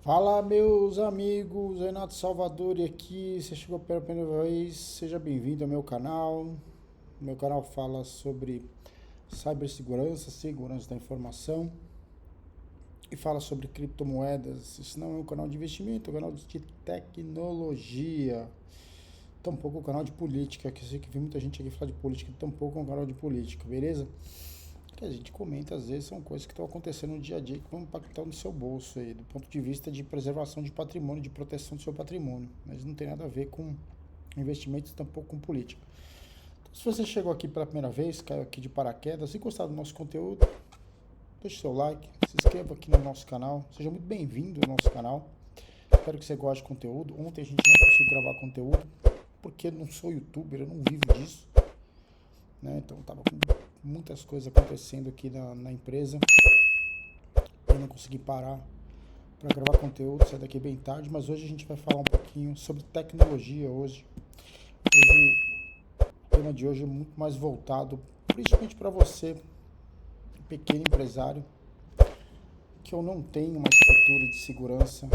Fala, meus amigos, Renato Salvador aqui. Você chegou pela primeira vez, seja bem-vindo ao meu canal. Meu canal fala sobre cibersegurança, segurança da informação e fala sobre criptomoedas. Isso não é um canal de investimento, é um canal de tecnologia. Tampouco um canal de política, que eu sei que vi muita gente aqui falar de política, tampouco é um canal de política, beleza? Que a gente comenta às vezes são coisas que estão acontecendo no dia a dia que vão impactar no seu bolso aí, do ponto de vista de preservação de patrimônio, de proteção do seu patrimônio, mas não tem nada a ver com investimentos, tampouco com política. Então, se você chegou aqui pela primeira vez, caiu aqui de paraquedas e gostar do nosso conteúdo, deixe seu like, se inscreva aqui no nosso canal, seja muito bem-vindo ao nosso canal. Espero que você goste de conteúdo. Ontem a gente não conseguiu gravar conteúdo porque eu não sou youtuber, eu não vivo disso, né? Então tava com muitas coisas acontecendo aqui na empresa. Eu não consegui parar para gravar conteúdo, sair daqui bem tarde, mas hoje a gente vai falar um pouquinho sobre tecnologia hoje o tema de hoje é muito mais voltado principalmente para você, pequeno empresário, que eu não tenho uma estrutura de segurança,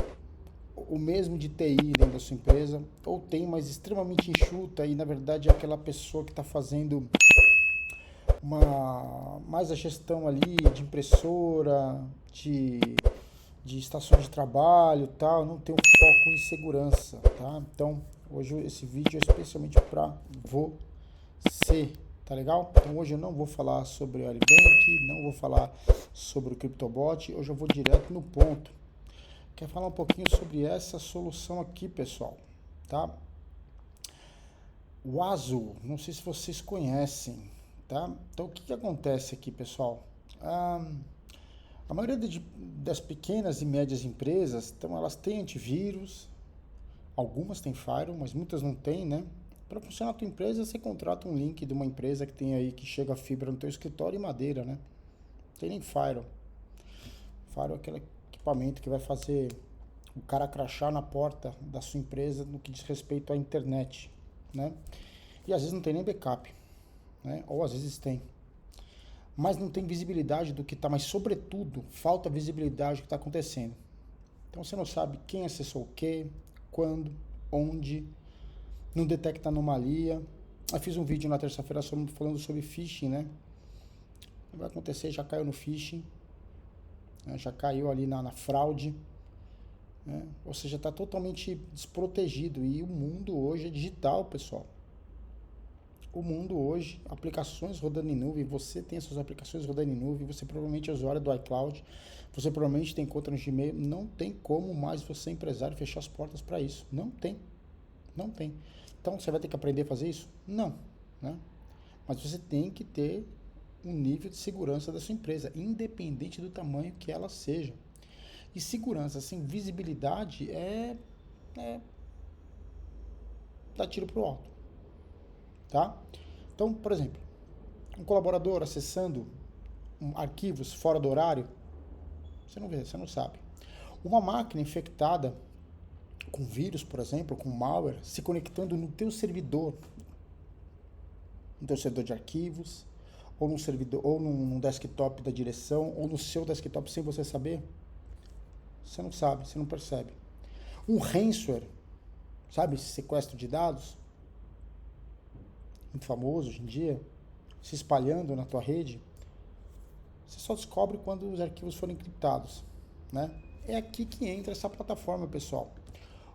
o mesmo de TI dentro da sua empresa, ou tem, mas extremamente enxuta e na verdade é aquela pessoa que está fazendo mais a gestão ali de impressora, de estações de trabalho, tal, não tem um foco em segurança, tá? Então, hoje esse vídeo é especialmente para você, tá legal? Então, hoje eu não vou falar sobre o Alibank, não vou falar sobre o CryptoBot, hoje eu vou direto no ponto. Quer falar um pouquinho sobre essa solução aqui, pessoal, tá? O Azul, não sei se vocês conhecem, tá? Então, o que acontece aqui, pessoal? Ah, a maioria das pequenas e médias empresas, então elas têm antivírus, algumas têm firewall, mas muitas não têm, né? Para funcionar a tua empresa, você contrata um link de uma empresa que tem aí que chega a fibra no teu escritório e madeira, né? Não tem nem firewall. Firewall é aquele equipamento que vai fazer o cara crachar na porta da sua empresa no que diz respeito à internet, né? E às vezes não tem nem backup, né? Ou às vezes tem. Mas não tem visibilidade do que está, mas sobretudo falta visibilidade do que está acontecendo. Então você não sabe quem acessou o quê, quando, onde, não detecta anomalia. Eu fiz um vídeo na terça-feira falando sobre phishing, né? Vai acontecer, já caiu no phishing, né? Já caiu ali na fraude, né? Ou seja, está totalmente desprotegido. E o mundo hoje é digital, pessoal. O mundo hoje, aplicações rodando em nuvem, você tem as suas aplicações rodando em nuvem, você provavelmente é usuário do iCloud, você provavelmente tem conta no Gmail, não tem como mais você, empresário, fechar as portas para isso. Não tem, não tem. Então, você vai ter que aprender a fazer isso? Não, né? Mas você tem que ter um nível de segurança da sua empresa, independente do tamanho que ela seja. E segurança sem visibilidade é dar tiro pro alto, tá? Então, por exemplo, um colaborador acessando arquivos fora do horário, você não vê, você não sabe. Uma máquina infectada com vírus, por exemplo, com malware, se conectando no teu servidor de arquivos, ou num servidor, ou num desktop da direção, ou no seu desktop sem você saber, você não sabe, você não percebe. Um ransomware, sabe, esse sequestro de dados, muito famoso hoje em dia, se espalhando na tua rede, você só descobre quando os arquivos forem encriptados, né? É aqui que entra essa plataforma, pessoal.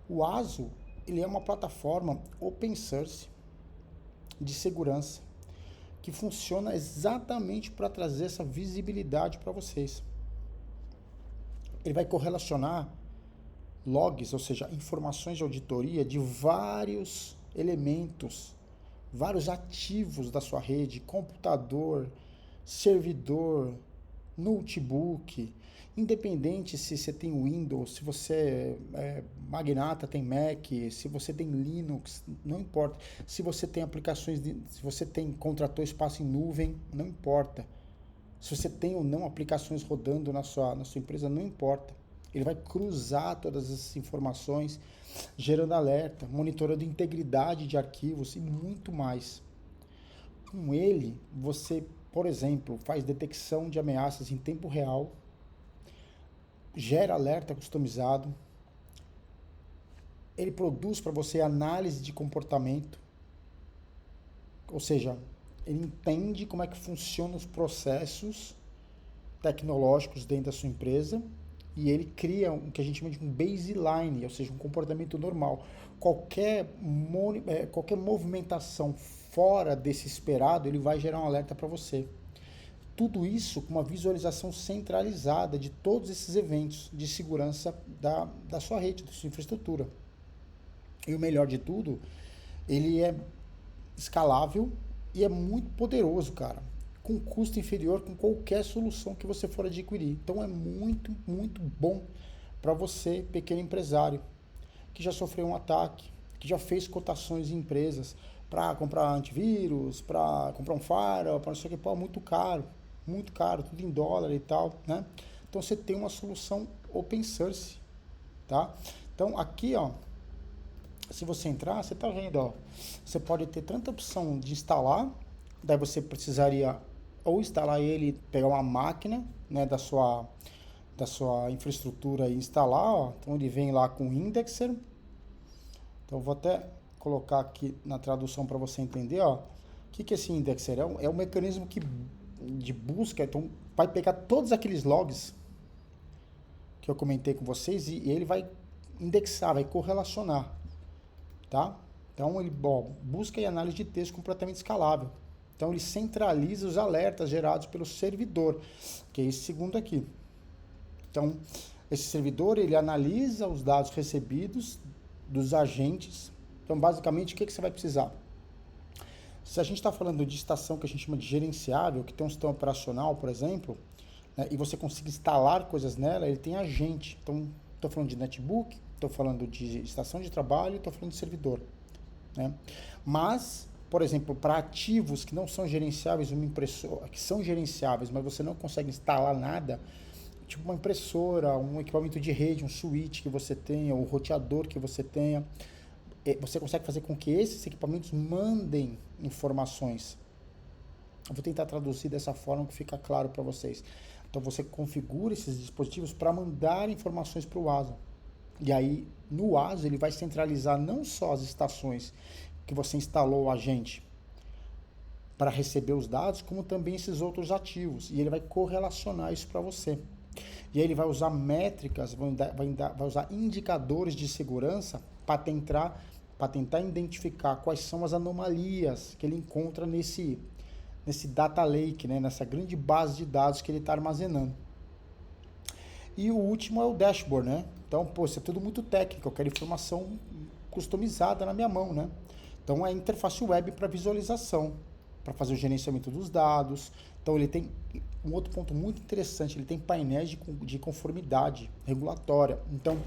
O ASO, ele é uma plataforma open source de segurança que funciona exatamente para trazer essa visibilidade para vocês. Ele vai correlacionar logs, ou seja, informações de auditoria de vários elementos, vários ativos da sua rede, computador, servidor, notebook, independente se você tem Windows, se você é magnata, tem Mac, se você tem Linux, não importa. Se você tem aplicações, se você contratou espaço em nuvem, não importa. Se você tem ou não aplicações rodando na sua empresa, não importa. Ele vai cruzar todas essas informações, gerando alerta, monitorando integridade de arquivos e muito mais. Com ele, você, por exemplo, faz detecção de ameaças em tempo real, gera alerta customizado, ele produz para você análise de comportamento, ou seja, ele entende como é que funcionam os processos tecnológicos dentro da sua empresa e ele cria o que a gente chama de um baseline, ou seja, um comportamento normal. Qualquer movimentação fora desse esperado, ele vai gerar um alerta para você. Tudo isso com uma visualização centralizada de todos esses eventos de segurança da sua rede, da sua infraestrutura. E o melhor de tudo, ele é escalável e é muito poderoso, cara, com custo inferior com qualquer solução que você for adquirir. Então é muito, muito bom para você, pequeno empresário, que já sofreu um ataque, que já fez cotações em empresas para comprar antivírus, para comprar um firewall, para não sei o que, pô, muito caro, tudo em dólar e tal, né? Então você tem uma solução open source, tá? Então aqui, ó, se você entrar, você tá vendo, ó, você pode ter tanta opção de instalar, daí você precisaria ou instalar ele, pegar uma máquina, né, da sua infraestrutura e instalar, ó. Então ele vem lá com o indexer. Então eu vou até colocar aqui na tradução para você entender, ó. O que é esse indexer? É um mecanismo de busca, então vai pegar todos aqueles logs que eu comentei com vocês e ele vai indexar, vai correlacionar, tá? Então ele busca e análise de texto completamente escalável. Então ele centraliza os alertas gerados pelo servidor, que é esse segundo aqui. Então esse servidor ele analisa os dados recebidos dos agentes. Então basicamente o que você vai precisar? Se a gente está falando de estação que a gente chama de gerenciável, que tem um sistema operacional, por exemplo, né, e você consegue instalar coisas nela, ele tem agente. Então estou falando de netbook, estou falando de estação de trabalho, estou falando de servidor, né? Mas, por exemplo, para ativos que não são gerenciáveis, uma impressora, que são gerenciáveis, mas você não consegue instalar nada, tipo uma impressora, um equipamento de rede, um switch que você tenha, um roteador que você tenha, você consegue fazer com que esses equipamentos mandem informações. Eu vou tentar traduzir dessa forma que fica claro para vocês. Então você configura esses dispositivos para mandar informações para o ASA. E aí, no ASA, ele vai centralizar não só as estações que você instalou o agente para receber os dados, como também esses outros ativos. E ele vai correlacionar isso para você. E aí ele vai usar métricas, vai usar indicadores de segurança para tentar identificar quais são as anomalias que ele encontra nesse data lake, né, nessa grande base de dados que ele está armazenando. E o último é o dashboard, né? Então, pô, isso é tudo muito técnico, eu quero informação customizada na minha mão, né? Então, é a interface web para visualização, para fazer o gerenciamento dos dados. Então, ele tem um outro ponto muito interessante, ele tem painéis de conformidade regulatória. Então,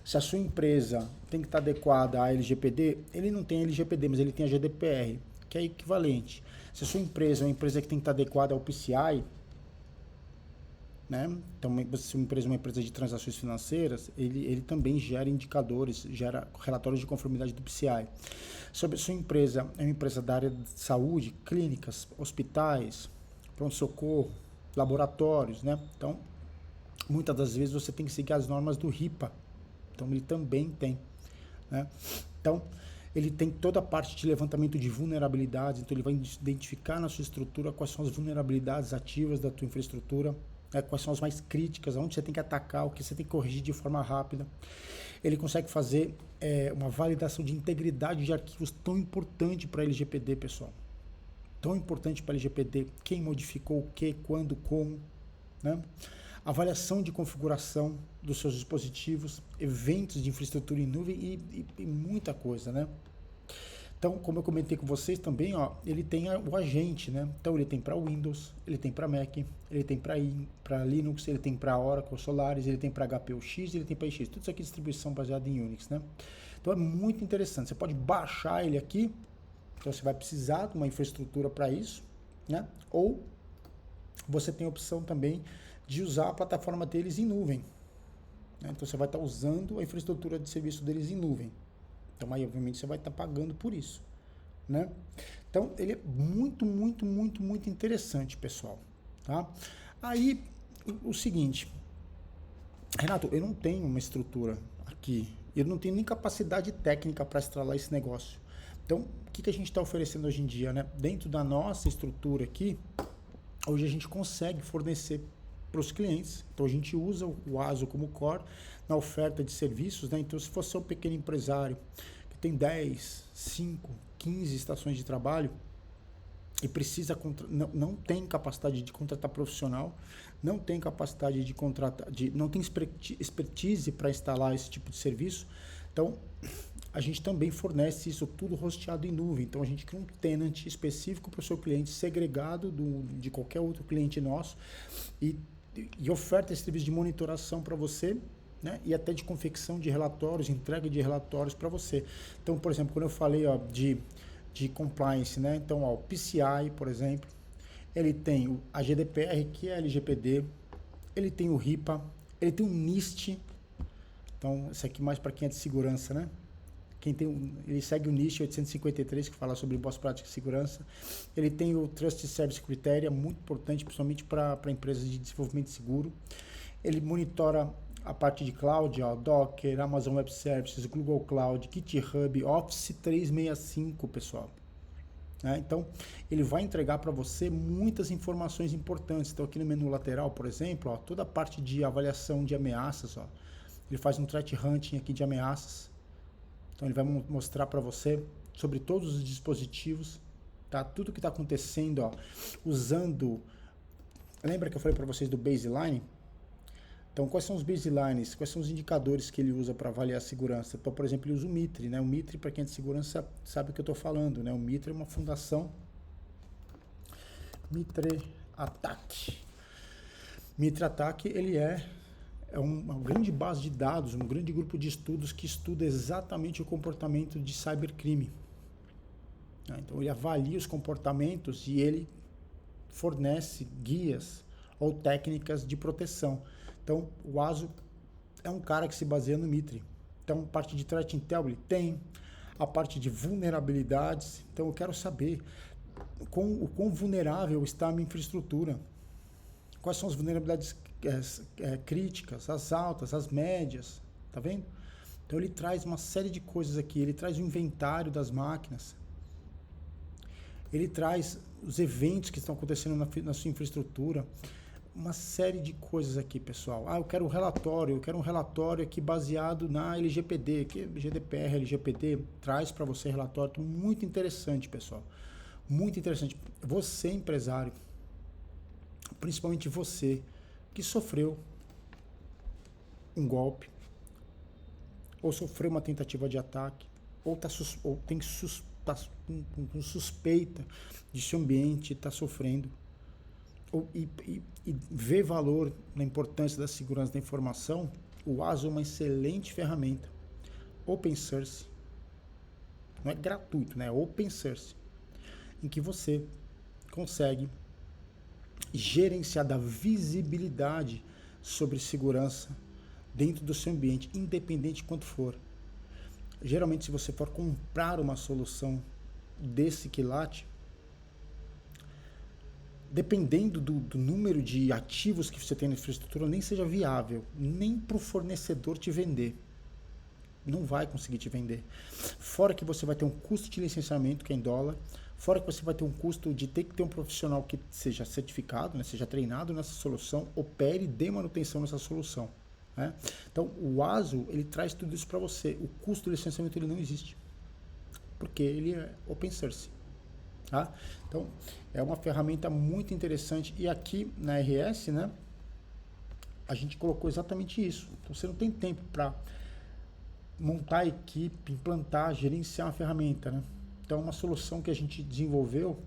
se a sua empresa tem que estar adequada à LGPD, ele não tem LGPD, mas ele tem a GDPR, que é equivalente. Se a sua empresa é uma empresa que tem que estar adequada ao PCI, né? Então, se uma empresa é uma empresa de transações financeiras, ele também gera indicadores, gera relatórios de conformidade do PCI. Sobre a sua empresa, é uma empresa da área de saúde, clínicas, hospitais, pronto-socorro, laboratórios, né? Então, muitas das vezes você tem que seguir as normas do RIPA. Então, ele também tem, né? Então, ele tem toda a parte de levantamento de vulnerabilidades, então ele vai identificar na sua estrutura quais são as vulnerabilidades ativas da tua infraestrutura, quais são as mais críticas, onde você tem que atacar, o que você tem que corrigir de forma rápida. Ele consegue fazer uma validação de integridade de arquivos tão importante para a LGPD, pessoal. Tão importante para a LGPD, quem modificou o que, quando, como, né? Avaliação de configuração dos seus dispositivos, eventos de infraestrutura em nuvem e muita coisa, né? Então, como eu comentei com vocês também, ó, ele tem o agente, né? Então, ele tem para Windows, ele tem para Mac, ele tem para Linux, ele tem para Oracle, Solaris, ele tem para HPUX, ele tem para IX. Tudo isso aqui é distribuição baseada em Unix, né? Então, é muito interessante. Você pode baixar ele aqui, então você vai precisar de uma infraestrutura para isso, né? Ou você tem a opção também de usar a plataforma deles em nuvem, né? Então, você vai estar usando a infraestrutura de serviço deles em nuvem. Então, aí, obviamente, você vai estar pagando por isso, né? Então, ele é muito, muito, muito, muito interessante, pessoal, tá? Aí, o seguinte, Renato, eu não tenho uma estrutura aqui, eu não tenho nem capacidade técnica para estralar esse negócio. Então, o que a gente está oferecendo hoje em dia, né? Dentro da nossa estrutura aqui, hoje a gente consegue fornecer para os clientes. Então, a gente usa o ASO como core na oferta de serviços, né? Então, se você é um pequeno empresário que tem 10, 5, 15 estações de trabalho, e precisa não tem capacidade de contratar profissional, não tem capacidade de contratar, não tem expertise para instalar esse tipo de serviço. Então, a gente também fornece isso tudo hosteado em nuvem. Então, a gente cria um tenant específico para o seu cliente, segregado de qualquer outro cliente nosso, e oferta esse serviço de monitoração para você, né? E até de confecção de relatórios, entrega de relatórios para você. Então, por exemplo, quando eu falei de compliance, né? Então, ó, o PCI, por exemplo, ele tem a GDPR, que é a LGPD, ele tem o RIPA, ele tem o NIST. Então, isso aqui mais para quem é de segurança, né? Ele segue o NIST 853, que fala sobre boas práticas de segurança. Ele tem o Trust Service Criteria, muito importante, principalmente para empresas de desenvolvimento seguro. Ele monitora a parte de cloud, ó, Docker, Amazon Web Services, Google Cloud, GitHub, Office 365, pessoal. Então, ele vai entregar para você muitas informações importantes. Então, aqui no menu lateral, por exemplo, ó, toda a parte de avaliação de ameaças, ó, ele faz um threat hunting aqui de ameaças. Então, ele vai mostrar para você sobre todos os dispositivos, tá? Tudo que está acontecendo, ó, usando... Lembra que eu falei para vocês do baseline? Então, quais são os baselines? Quais são os indicadores que ele usa para avaliar a segurança? Então, por exemplo, ele usa o MITRE, né? O MITRE, para quem é de segurança, sabe o que eu estou falando, né? O MITRE é uma fundação. MITRE ATT&CK. MITRE ATT&CK, ele é uma grande base de dados, um grande grupo de estudos que estuda exatamente o comportamento de cybercrime. Então, ele avalia os comportamentos e ele fornece guias ou técnicas de proteção. Então, o ASO é um cara que se baseia no MITRE. Então, parte de Threat Intel ele tem, a parte de vulnerabilidades. Então, eu quero saber o quão vulnerável está a minha infraestrutura. Quais são as vulnerabilidades críticas, as altas, as médias, tá vendo? Então, ele traz uma série de coisas aqui. Ele traz o inventário das máquinas. Ele traz os eventos que estão acontecendo na sua infraestrutura. Uma série de coisas aqui, pessoal. Eu quero um relatório aqui baseado na LGPD, que GDPR, LGPD, traz para você relatório. Então, muito interessante, pessoal. Muito interessante. Você, empresário, principalmente você, que sofreu um golpe, ou sofreu uma tentativa de ataque, ou tem suspeita de seu ambiente está sofrendo, e vê valor na importância da segurança da informação, o ASO é uma excelente ferramenta. Open source. Não é gratuito, né? É open source. Em que você consegue gerenciar da visibilidade sobre segurança dentro do seu ambiente, independente de quanto for. Geralmente, se você for comprar uma solução desse quilate, dependendo do número de ativos que você tem na infraestrutura, nem seja viável, nem para o fornecedor te vender. Não vai conseguir te vender. Fora que você vai ter um custo de licenciamento, que é em dólar, fora que você vai ter um custo de ter que ter um profissional que seja certificado, né, seja treinado nessa solução, opere e dê manutenção nessa solução. Né? Então, o ASO, ele traz tudo isso para você. O custo do licenciamento ele não existe, porque ele é open source. Tá? Então, é uma ferramenta muito interessante. E aqui na RS, né, a gente colocou exatamente isso. Então, você não tem tempo para montar a equipe, implantar, gerenciar uma ferramenta. Né? Então, é uma solução que a gente desenvolveu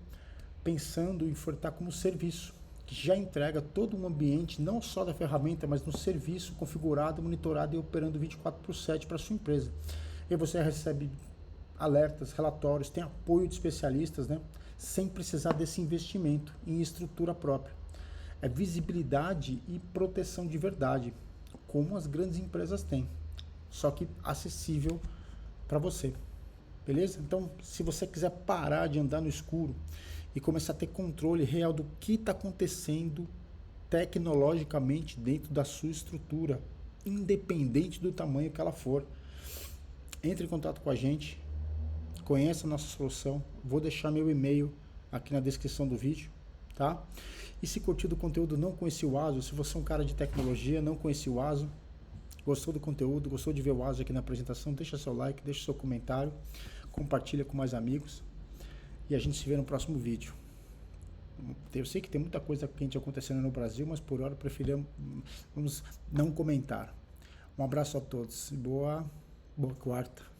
pensando em ofertar como serviço, que já entrega todo um ambiente, não só da ferramenta, mas no serviço configurado, monitorado e operando 24/7 para a sua empresa. E você recebe alertas, relatórios, tem apoio de especialistas, né? Sem precisar desse investimento em estrutura própria. É visibilidade e proteção de verdade, como as grandes empresas têm, só que acessível para você. Beleza? Então, se você quiser parar de andar no escuro e começar a ter controle real do que está acontecendo tecnologicamente dentro da sua estrutura, independente do tamanho que ela for. Entre em contato com a gente, conheça a nossa solução. Vou deixar meu e-mail aqui na descrição do vídeo, tá? E se curtiu do conteúdo, não conhecia o ASO, se você é um cara de tecnologia, não conhecia o ASO, gostou do conteúdo, gostou de ver o ASO aqui na apresentação, deixa seu like, deixa seu comentário, compartilha com mais amigos e a gente se vê no próximo vídeo. Eu sei que tem muita coisa quente acontecendo no Brasil, mas por hora preferimos não comentar. Um abraço a todos e boa quarta.